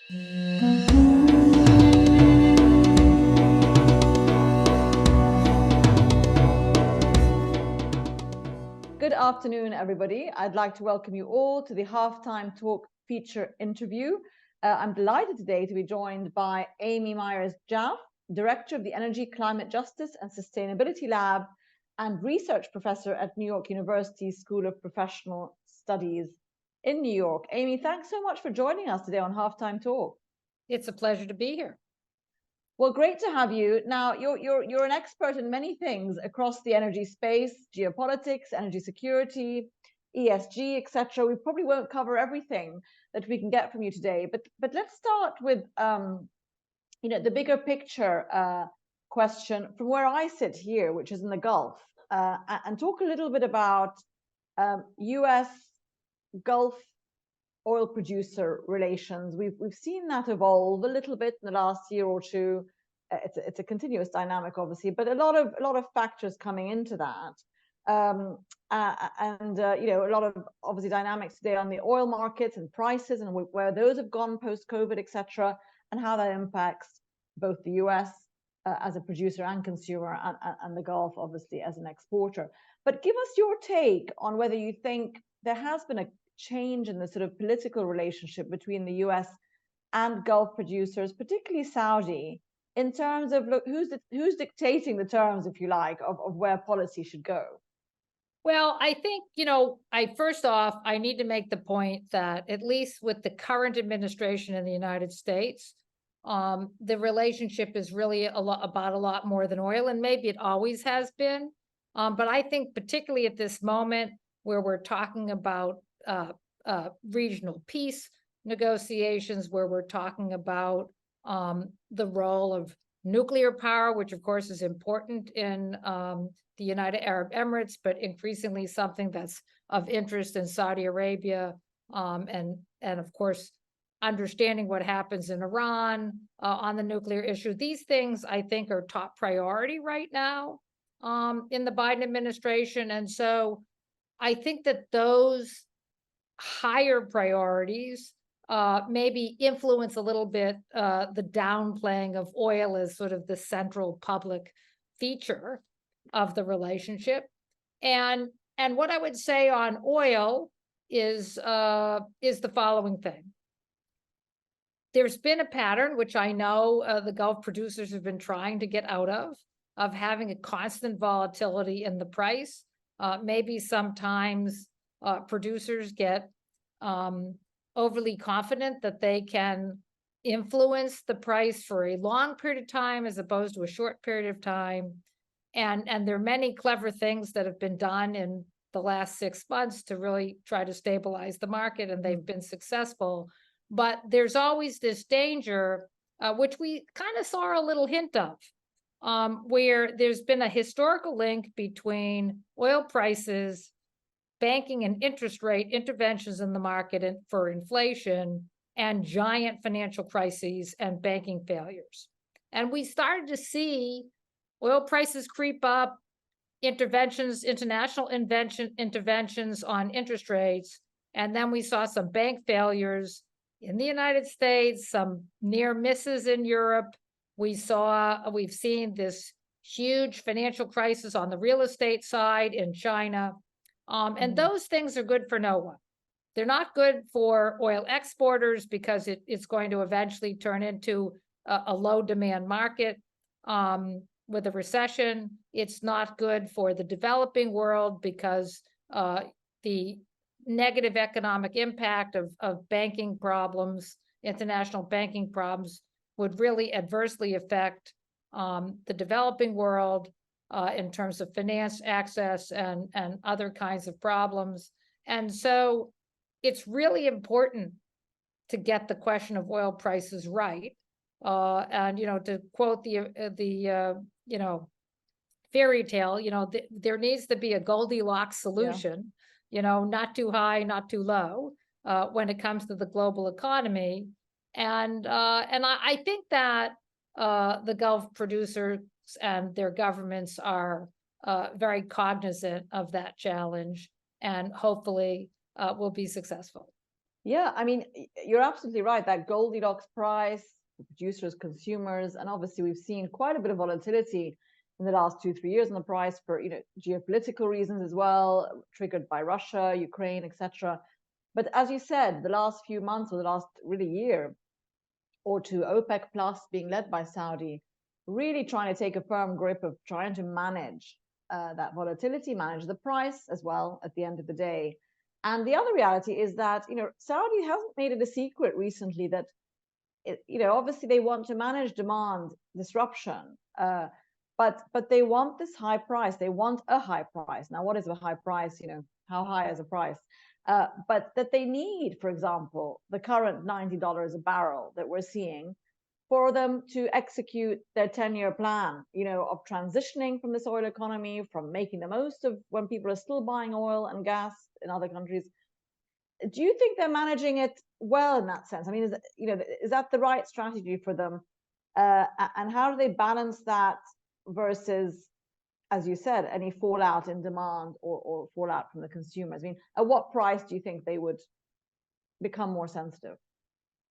Good afternoon, everybody. I'd like to welcome you all to the Halftime Talk feature interview. I'm delighted today to be joined by Amy Myers-Jaffe, Director of the Energy, Climate Justice and Sustainability Lab and Research Professor at New York University School of Professional Studies in New York. Amy, thanks so much for joining us today on Halftime Talk. It's a pleasure to be here. Well, great to have you. Now, you're an expert in many things across the energy space, geopolitics, energy security, ESG, etc. We probably won't cover everything that we can get from you today, but let's start with the bigger picture question from where I sit here, which is in the Gulf, and talk a little bit about U.S. Gulf oil producer relations. We've seen that evolve a little bit in the last year or two. It's a continuous dynamic, obviously, but a lot of factors coming into that, and a lot of obviously dynamics today on the oil markets and prices and where those have gone post-COVID, etc., and how that impacts both the U.S. As a producer and consumer, and the Gulf obviously as an exporter. But give us your take on whether you think there has been a change in the sort of political relationship between the US and Gulf producers, particularly Saudi, in terms of who's dictating the terms, if you like, of where policy should go? Well, I think, first off, I need to make the point that at least with the current administration in the United States, the relationship is really about a lot more than oil, and maybe it always has been. But I think particularly at this moment where we're talking about regional peace negotiations, where we're talking about the role of nuclear power, which of course is important in the United Arab Emirates, but increasingly something that's of interest in Saudi Arabia, and of course understanding what happens in Iran on the nuclear issue. These things I think are top priority right now in the Biden administration, and so I think that those higher priorities maybe influence a little bit the downplaying of oil as sort of the central public feature of the relationship. And what I would say on oil is the following thing. There's been a pattern, which I know the Gulf producers have been trying to get out of having a constant volatility in the price. Maybe sometimes producers get overly confident that they can influence the price for a long period of time as opposed to a short period of time. And there are many clever things that have been done in the last 6 months to really try to stabilize the market, and they've been successful. But there's always this danger, which we kind of saw a little hint of, where there's been a historical link between oil prices, banking and interest rate interventions in the market for inflation, and giant financial crises and banking failures. And we started to see oil prices creep up, international interventions on interest rates, and then we saw some bank failures in the United States, some near misses in Europe. We've seen this huge financial crisis on the real estate side in China. And those things are good for no one. They're not good for oil exporters because it's going to eventually turn into a low demand market with a recession. It's not good for the developing world because the negative economic impact of banking problems, international banking problems, would really adversely affect the developing world in terms of finance access and other kinds of problems. And so it's really important to get the question of oil prices right. And, to quote the fairy tale, there needs to be a Goldilocks solution, not too high, not too low when it comes to the global economy. And I think that the Gulf producers and their governments are very cognizant of that challenge, and hopefully will be successful. Yeah, I mean, you're absolutely right. That Goldilocks price, the producers, consumers, and obviously we've seen quite a bit of volatility in the last 2, 3 years in the price for geopolitical reasons as well, triggered by Russia, Ukraine, etc. But as you said, the last few months or the last really year or two, OPEC plus being led by Saudi, really trying to take a firm grip of trying to manage that volatility, manage the price as well at the end of the day. And the other reality is that Saudi hasn't made it a secret recently that obviously they want to manage demand disruption, but they want this high price. They want a high price. Now, what is a high price? How high is a price? But that they need, for example, the current $90 a barrel that we're seeing for them to execute their 10-year plan, of transitioning from this oil economy, from making the most of when people are still buying oil and gas in other countries. Do you think they're managing it well in that sense? I mean, is that the right strategy for them? And how do they balance that versus, as you said, any fallout in demand or fallout from the consumers? I mean, at what price do you think they would become more sensitive?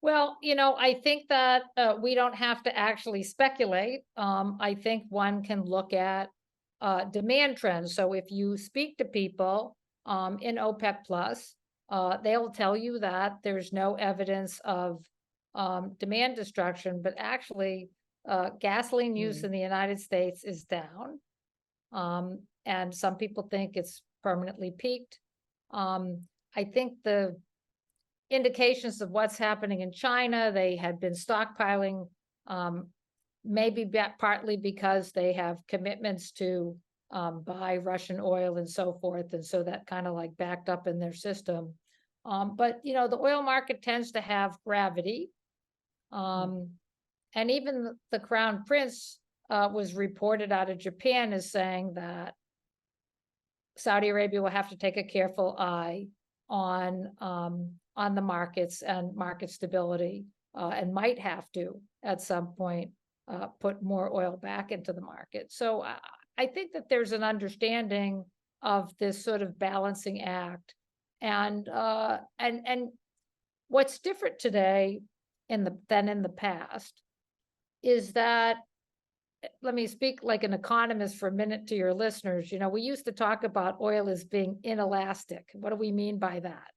Well, I think that we don't have to actually speculate. I think one can look at demand trends. So if you speak to people in OPEC plus, they'll tell you that there's no evidence of demand destruction, but actually gasoline use Mm. in the United States is down. And some people think it's permanently peaked. I think the indications of what's happening in China, they had been stockpiling, maybe partly because they have commitments to buy Russian oil and so forth. And so that kind of like backed up in their system. But, the oil market tends to have gravity. And even the Crown Prince was reported out of Japan as saying that Saudi Arabia will have to take a careful eye on the markets and market stability, and might have to at some point put more oil back into the market. So I think that there's an understanding of this sort of balancing act, and what's different today than in the past is that, let me speak like an economist for a minute to your listeners. We used to talk about oil as being inelastic. What do we mean by that?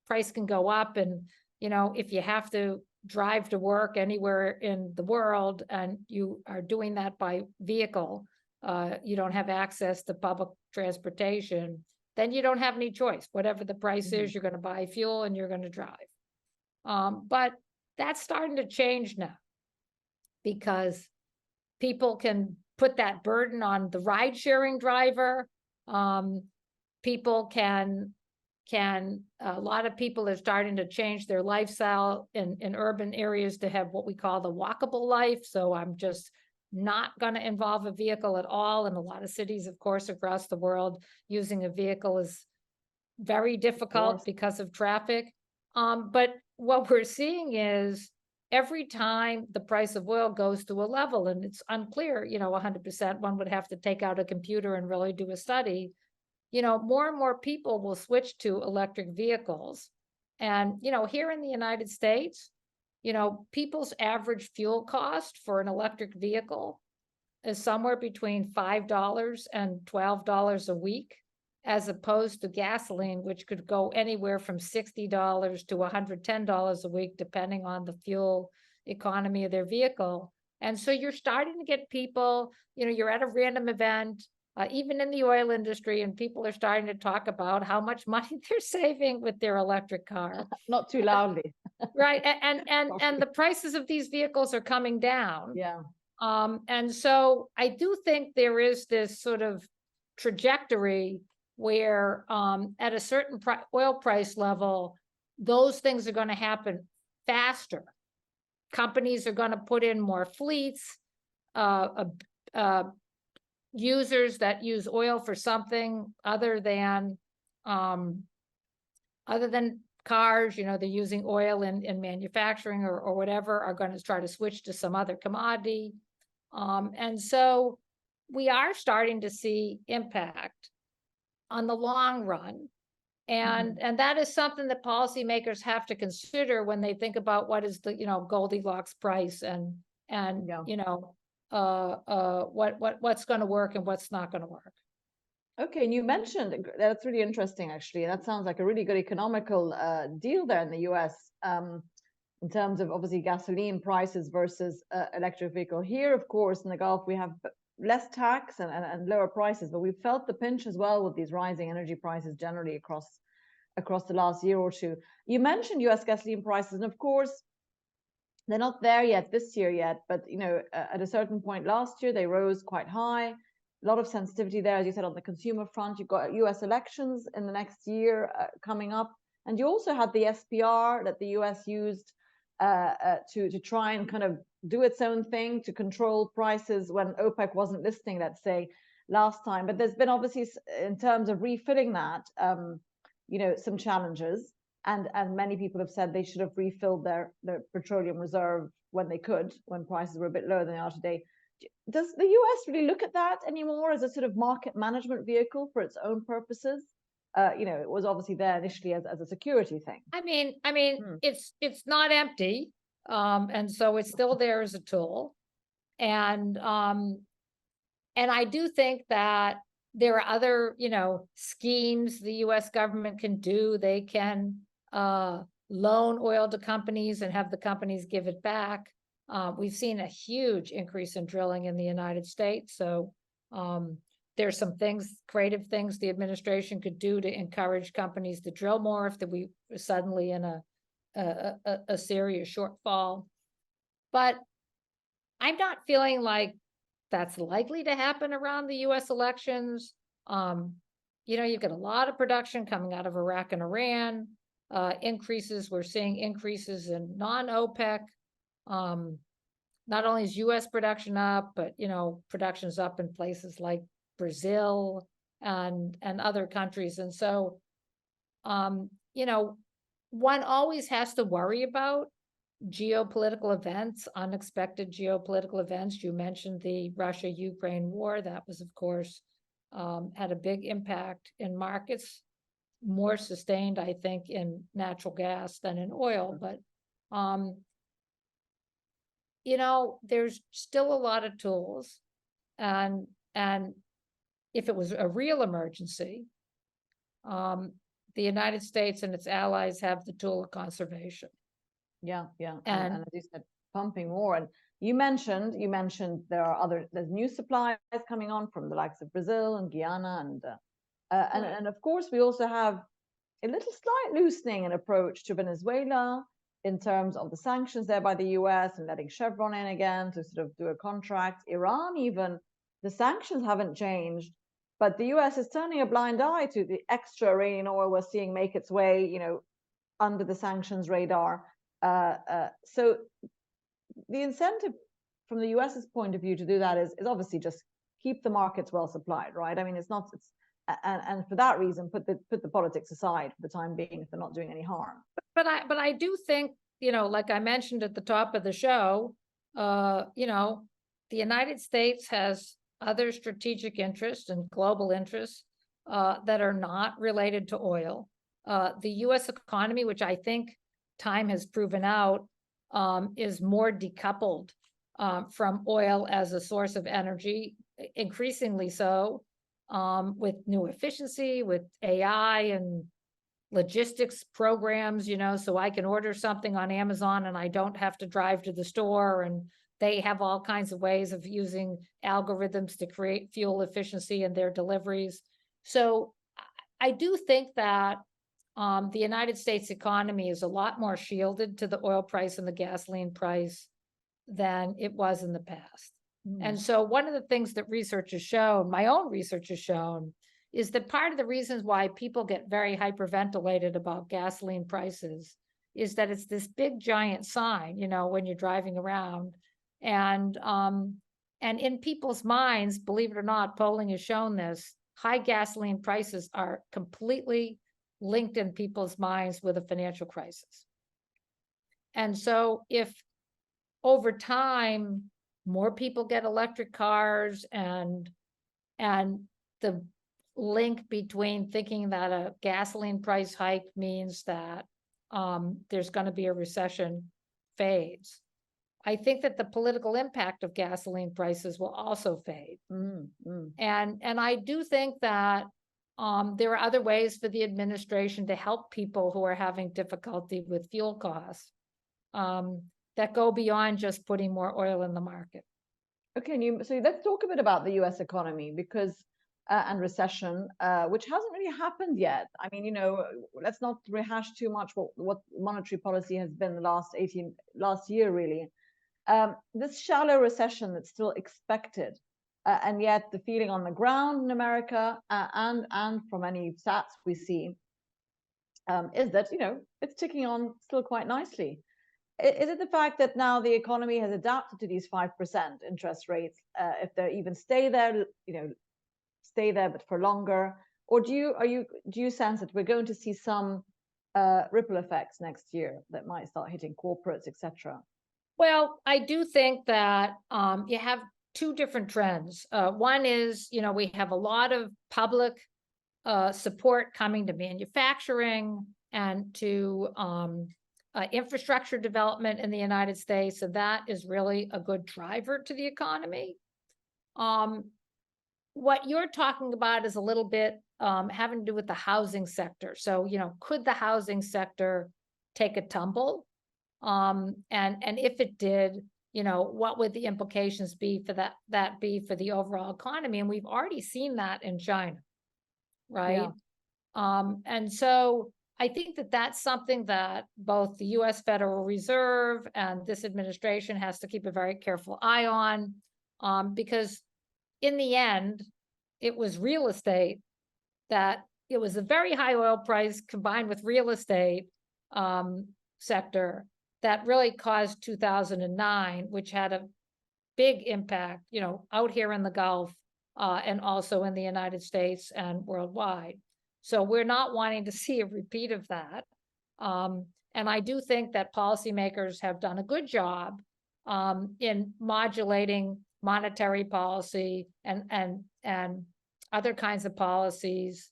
Price can go up, and if you have to drive to work anywhere in the world and you are doing that by vehicle, you don't have access to public transportation, then you don't have any choice. Whatever the price is, you're going to buy fuel and you're going to drive. But that's starting to change now, because people can put that burden on the ride sharing driver. People can, a lot of people are starting to change their lifestyle in urban areas to have what we call the walkable life. So I'm just not going to involve a vehicle at all. In a lot of cities, of course, across the world, using a vehicle is very difficult because of traffic. But what we're seeing is every time the price of oil goes to a level, and it's unclear, 100%, one would have to take out a computer and really do a study, more and more people will switch to electric vehicles. And, here in the United States, people's average fuel cost for an electric vehicle is somewhere between $5 and $12 a week, as opposed to gasoline, which could go anywhere from $60 to $110 a week, depending on the fuel economy of their vehicle. And so you're starting to get people, you're at a random event, even in the oil industry, and people are starting to talk about how much money they're saving with their electric car. Not too loudly. Right. And the prices of these vehicles are coming down. Yeah. And so I do think there is this sort of trajectory where at a certain oil price level, those things are going to happen faster. Companies are going to put in more fleets. Users that use oil for something other than cars, they're using oil in manufacturing or whatever, are going to try to switch to some other commodity. And so we are starting to see impact on the long run. And that is something that policymakers have to consider when they think about what is the, Goldilocks price and what's going to work and what's not going to work. Okay, and you mentioned that's really interesting, actually. That sounds like a really good economical deal there in the US, in terms of obviously gasoline prices versus electric vehicle. Here, of course, in the Gulf, we have less tax and lower prices, but we've felt the pinch as well with these rising energy prices generally across the last year or two. You mentioned US gasoline prices, and of course, they're not there yet this year yet, but at a certain point last year, they rose quite high. A lot of sensitivity there, as you said, on the consumer front. You've got US elections in the next year coming up. And you also had the SPR that the US used to try and kind of do its own thing to control prices when OPEC wasn't listening, let's say, last time. But there's been obviously, in terms of refilling that, some challenges. And many people have said they should have refilled their petroleum reserve when they could, when prices were a bit lower than they are today. Does the US really look at that anymore as a sort of market management vehicle for its own purposes? It was obviously there initially as a security thing. I mean, it's not empty, and so it's still there as a tool, and I do think that there are other, schemes the U.S. government can do. They can loan oil to companies and have the companies give it back. We've seen a huge increase in drilling in the United States. So there's some creative things the administration could do to encourage companies to drill more if we were suddenly in a serious shortfall. But I'm not feeling like that's likely to happen around the U.S. elections. You've got a lot of production coming out of Iraq and Iran. We're seeing increases in non-OPEC. Not only is U.S. production up, but production's up in places like Brazil and other countries. And so, one always has to worry about geopolitical events, unexpected geopolitical events. You mentioned the Russia-Ukraine war. That was, of course, had a big impact in markets, more sustained, I think, in natural gas than in oil. But there's still a lot of tools, and if it was a real emergency, the United States and its allies have the tool of conservation. Yeah. And as you said, pumping more. And you mentioned there's new supplies coming on from the likes of Brazil and Guyana, and of course we also have a little slight loosening in approach to Venezuela in terms of the sanctions there by the US and letting Chevron in again to sort of do a contract. Iran, even, the sanctions haven't changed, but the US is turning a blind eye to the extra Iranian oil we're seeing make its way, under the sanctions radar. So the incentive from the US's point of view to do that is obviously just keep the markets well supplied, right? I mean, and for that reason, put the politics aside for the time being if they're not doing any harm. But I do think, like I mentioned at the top of the show, the United States has other strategic interests and global interests that are not related to oil. The U.S. economy, which I think time has proven out, is more decoupled from oil as a source of energy, increasingly so, with new efficiency, with AI and logistics programs, so I can order something on Amazon and I don't have to drive to the store, and they have all kinds of ways of using algorithms to create fuel efficiency in their deliveries. So I do think that the United States economy is a lot more shielded to the oil price and the gasoline price than it was in the past. And so one of the things that research has shown, my own research has shown, is that part of the reasons why people get very hyperventilated about gasoline prices is that it's this big giant sign, when you're driving around. And in people's minds, believe it or not, polling has shown this, high gasoline prices are completely linked in people's minds with a financial crisis. And so if over time, more people get electric cars and the link between thinking that a gasoline price hike means that there's going to be a recession fades. I think that the political impact of gasoline prices will also fade. And I do think that there are other ways for the administration to help people who are having difficulty with fuel costs that go beyond just putting more oil in the market. Okay, so let's talk a bit about the U.S. economy because and recession, which hasn't really happened yet. I mean, let's not rehash too much what monetary policy has been the last year really. This shallow recession that's still expected, and yet the feeling on the ground in America and from any stats we see is that it's ticking on still quite nicely. Is it the fact that now the economy has adapted to these 5% interest rates, if they even stay there, but for longer, or do you sense that we're going to see some ripple effects next year that might start hitting corporates, etc.? Well, I do think that you have two different trends. One is, we have a lot of public support coming to manufacturing and to infrastructure development in the United States. So that is really a good driver to the economy. What you're talking about is a little bit having to do with the housing sector. So, could the housing sector take a tumble? And if it did, what would the implications be for that be for the overall economy? And we've already seen that in China, right? Yeah. And so I think that that's something that both the U.S. Federal Reserve and this administration has to keep a very careful eye on, because in the end, it was real estate it was a very high oil price combined with real estate sector that really caused 2009, which had a big impact, out here in the Gulf and also in the United States and worldwide. So we're not wanting to see a repeat of that. And I do think that policymakers have done a good job in modulating monetary policy and other kinds of policies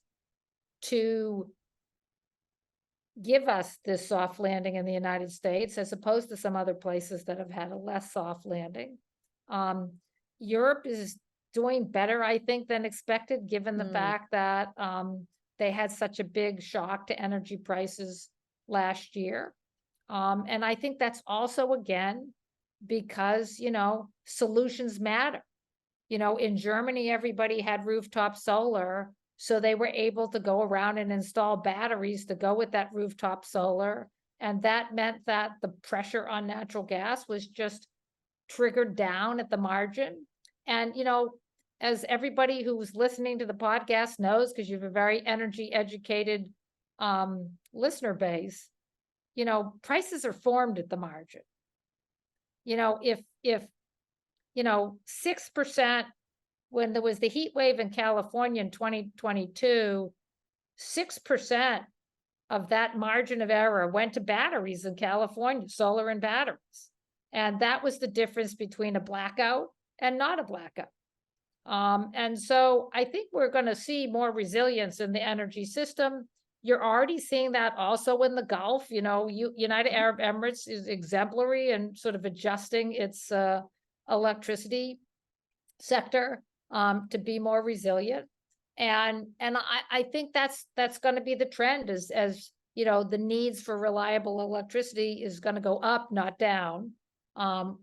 to give us this soft landing in the United States, as opposed to some other places that have had a less soft landing. Europe is doing better, I think, than expected, given the fact that they had such a big shock to energy prices last year. And I think that's also, again, because, solutions matter. In Germany, everybody had rooftop solar, so they were able to go around and install batteries to go with that rooftop solar. And that meant that the pressure on natural gas was just triggered down at the margin. And, as everybody who's listening to the podcast knows, because you have a very energy educated listener base, prices are formed at the margin. If 6%, when there was the heat wave in California in 2022, 6% of that margin of error went to batteries in California, solar and batteries. And that was the difference between a blackout and not a blackout. And so I think we're going to see more resilience in the energy system. You're already seeing that also in the Gulf. United Arab Emirates is exemplary and sort of adjusting its electricity sector to be more resilient. And I think that's going to be the trend as the needs for reliable electricity is going to go up, not down,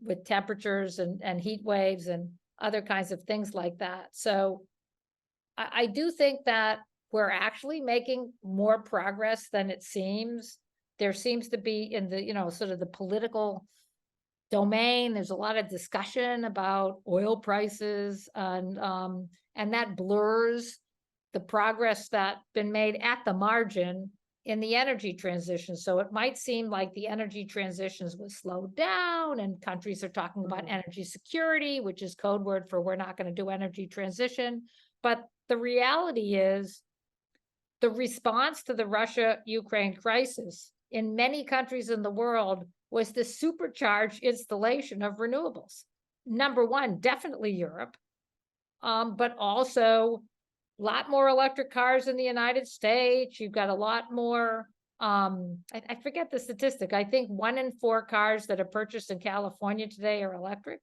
with temperatures and heat waves and other kinds of things like that. So I do think that we're actually making more progress than it seems. There seems to be in the, sort of the political domain, there's a lot of discussion about oil prices and that blurs the progress that's been made at the margin in the energy transition. So it might seem like the energy transitions will slow down and countries are talking about energy security, which is code word for we're not going to do energy transition. But the reality is the response to the Russia-Ukraine crisis in many countries in the world was the supercharged installation of renewables. Number one, definitely Europe, but also lot more electric cars in the United States. You've got a lot more, I forget the statistic. I think 1 in 4 cars that are purchased in California today are electric.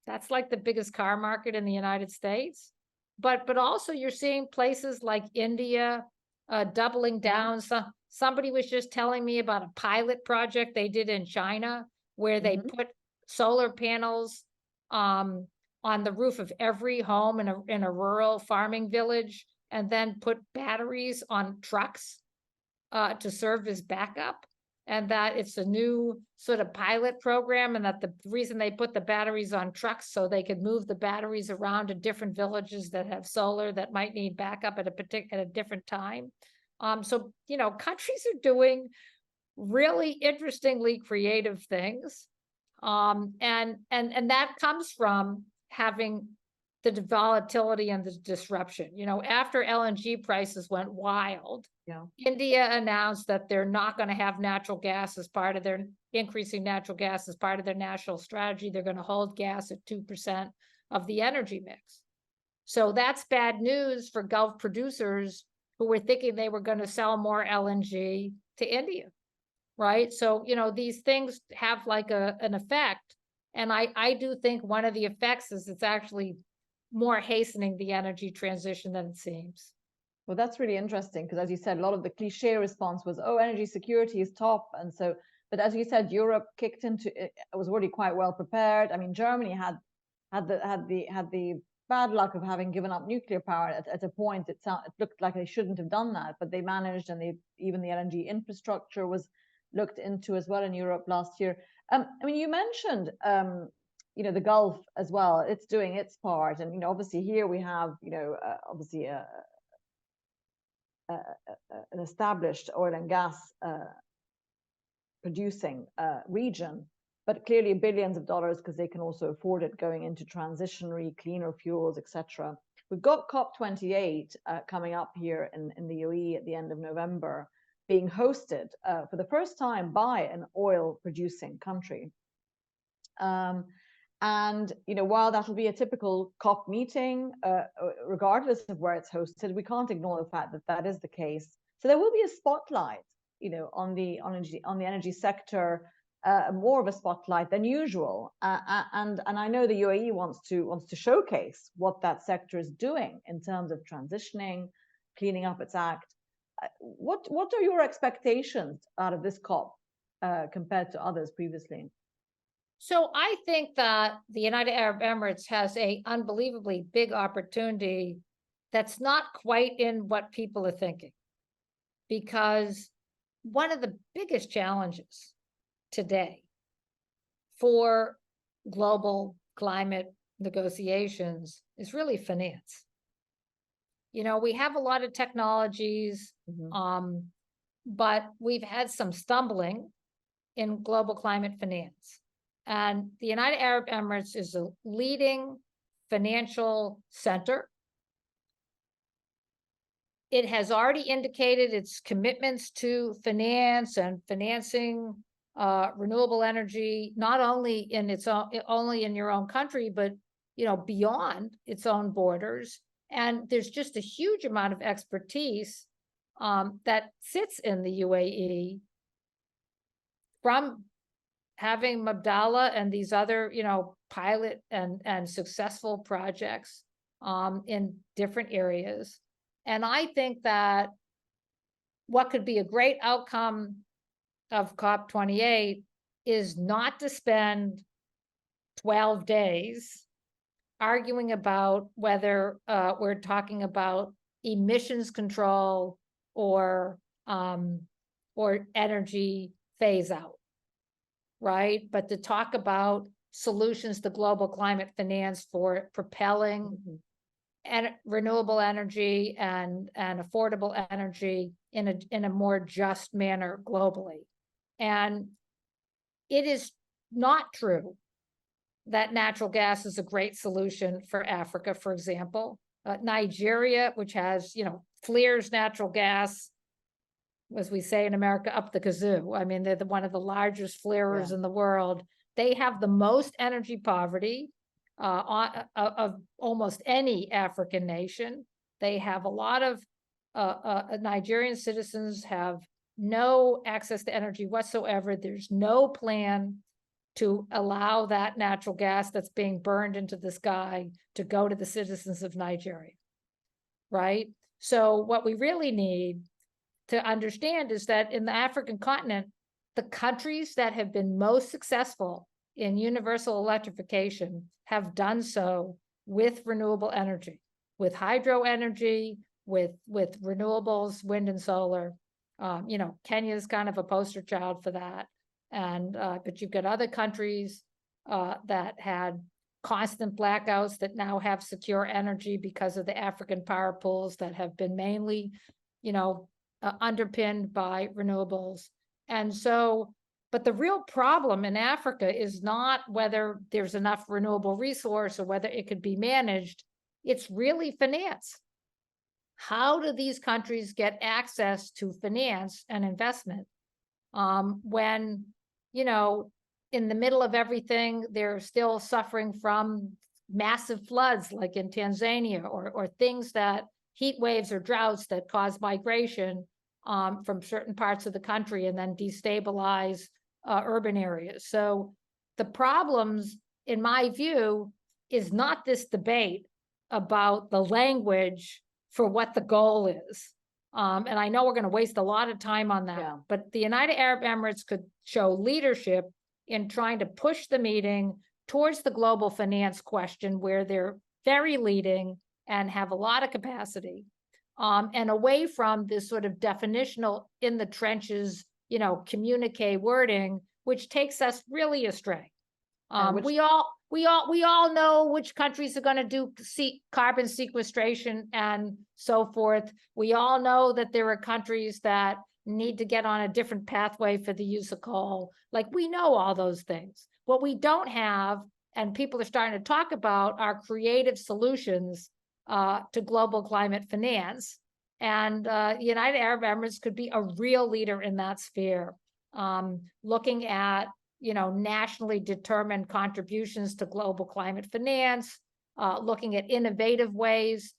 That's like the biggest car market in the United States. But also you're seeing places like India doubling down. Somebody was just telling me about a pilot project they did in China where they put solar panels on the roof of every home in a rural farming village, and then put batteries on trucks to serve as backup. And that it's a new sort of pilot program, and that the reason they put the batteries on trucks so they could move the batteries around to different villages that have solar that might need backup at a different time. So, you know, countries are doing really interestingly creative things. And that comes from having the volatility and the disruption. You know, after LNG prices went wild, India announced that they're not going to have natural gas as part of their increasing natural gas as part of their national strategy. They're going to hold gas at 2% of the energy mix. So that's bad news for Gulf producers who were thinking they were going to sell more LNG to India, right? So, you know, these things have like an effect. And I do think one of the effects is it's actually more hastening the energy transition than it seems. Well, that's really interesting because, as you said, a lot of the cliche response was, "Oh, energy security is top," and so. But as you said, Europe kicked into it. Was already quite well prepared. I mean, Germany had the bad luck of having given up nuclear power at a point. It looked like they shouldn't have done that, but they managed, and even the LNG infrastructure was looked into as well in Europe last year. I mean, you mentioned you know, the Gulf as well. It's doing its part, and you know, obviously here we have, you know, obviously an established oil and gas producing region, but clearly billions of dollars because they can also afford it going into transitionary cleaner fuels, etc. We've got COP28 coming up here in the UAE at the end of November, being hosted for the first time by an oil producing country. And you know, while that'll be a typical COP meeting, regardless of where it's hosted, we can't ignore the fact that that is the case. So there will be a spotlight, you know, on the energy sector, more of a spotlight than usual. And I know the UAE wants to showcase what that sector is doing in terms of transitioning, cleaning up its act. What are your expectations out of this COP compared to others previously? So I think that the United Arab Emirates has an unbelievably big opportunity that's not quite in what people are thinking. Because one of the biggest challenges today for global climate negotiations is really finance. You know, we have a lot of technologies, but we've had some stumbling in global climate finance. And the United Arab Emirates is a leading financial center. It has already indicated its commitments to finance and financing renewable energy, not only in its own, only in your own country, but you know, beyond its own borders. And there's just a huge amount of expertise that sits in the UAE from having Mabdallah and these other, you know, pilot and successful projects in different areas. And I think that what could be a great outcome of COP28 is not to spend 12 days arguing about whether we're talking about emissions control or energy phase out. Right? But to talk about solutions to global climate finance for propelling and renewable energy and affordable energy in a more just manner globally. And it is not true that natural gas is a great solution for Africa, for example. Nigeria, which has, you know, flares natural gas, as we say in America, up the kazoo. I mean, they're one of the largest flarers in the world. They have the most energy poverty of almost any African nation. They have a lot of Nigerian citizens have no access to energy whatsoever. There's no plan to allow that natural gas that's being burned into the sky to go to the citizens of Nigeria, right? So what we really need to understand is that in the African continent, the countries that have been most successful in universal electrification have done so with renewable energy, with hydro energy, with renewables, wind and solar. Kenya is kind of a poster child for that. And but you've got other countries that had constant blackouts that now have secure energy because of the African power pools that have been mainly, underpinned by renewables. And so, but the real problem in Africa is not whether there's enough renewable resource or whether it could be managed. It's really finance. How do these countries get access to finance and investment when, in the middle of everything, they're still suffering from massive floods like in Tanzania, or things that heat waves or droughts that cause migration from certain parts of the country and then destabilize urban areas. So the problems, in my view, is not this debate about the language for what the goal is. And I know we're going to waste a lot of time on that, but the United Arab Emirates could show leadership in trying to push the meeting towards the global finance question, where they're very leading and have a lot of capacity, and away from this sort of definitional in the trenches, communique wording, which takes us really astray. We all know which countries are going to do carbon sequestration and so forth. We all know that there are countries that need to get on a different pathway for the use of coal. Like, we know all those things. What we don't have, and people are starting to talk about, are creative solutions to global climate finance. And the United Arab Emirates could be a real leader in that sphere, looking at nationally determined contributions to global climate finance, looking at innovative ways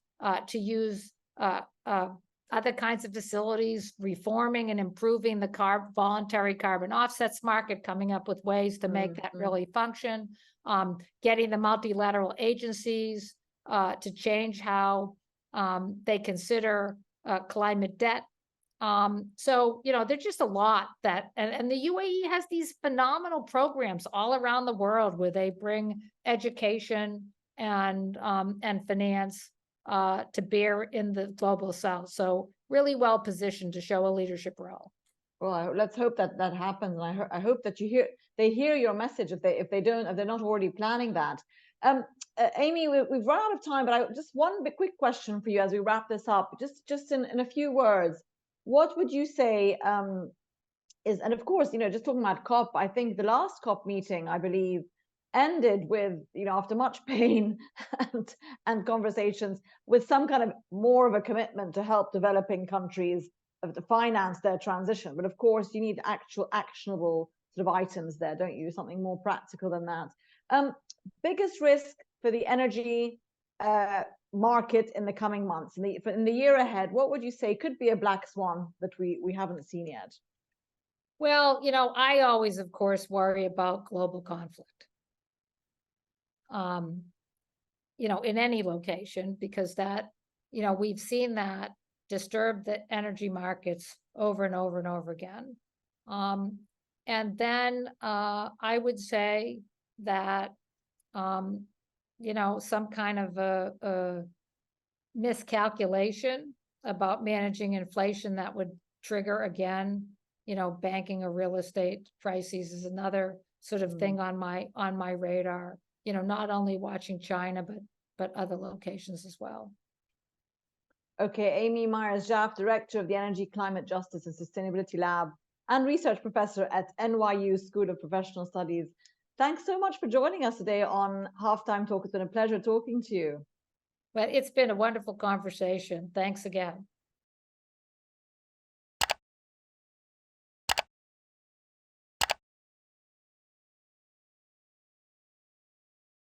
to use other kinds of facilities, reforming and improving the voluntary carbon offsets market, coming up with ways to make that really function, getting the multilateral agencies to change how they consider climate debt. So, there's just a lot that, and the UAE has these phenomenal programs all around the world where they bring education and finance to bear in the global south. So really well positioned to show a leadership role. Well, let's hope that that happens. And I hope that they hear your message if they're not already planning that. Amy, we've run out of time, but just one quick question for you as we wrap this up, just in a few words. What would you say is, and of course, just talking about COP, I think the last COP meeting, I believe, ended with, after much pain and conversations, with some kind of more of a commitment to help developing countries to finance their transition. But of course, you need actual actionable sort of items there, don't you? Something more practical than that. Biggest risk for the energy market in the coming months, in the year ahead, what would you say could be a black swan that we haven't seen yet? Well, I always, of course, worry about global conflict. In any location, because that, we've seen that disturb the energy markets over and over and over again. And then I would say that, some kind of a miscalculation about managing inflation that would trigger again, banking or real estate crises is another sort of thing on my radar. Not only watching China, but other locations as well. Okay, Amy Myers-Jaffe, Director of the Energy, Climate Justice and Sustainability Lab and Research Professor at NYU School of Professional Studies. Thanks so much for joining us today on Halftime Talk. It's been a pleasure talking to you. Well, it's been a wonderful conversation. Thanks again.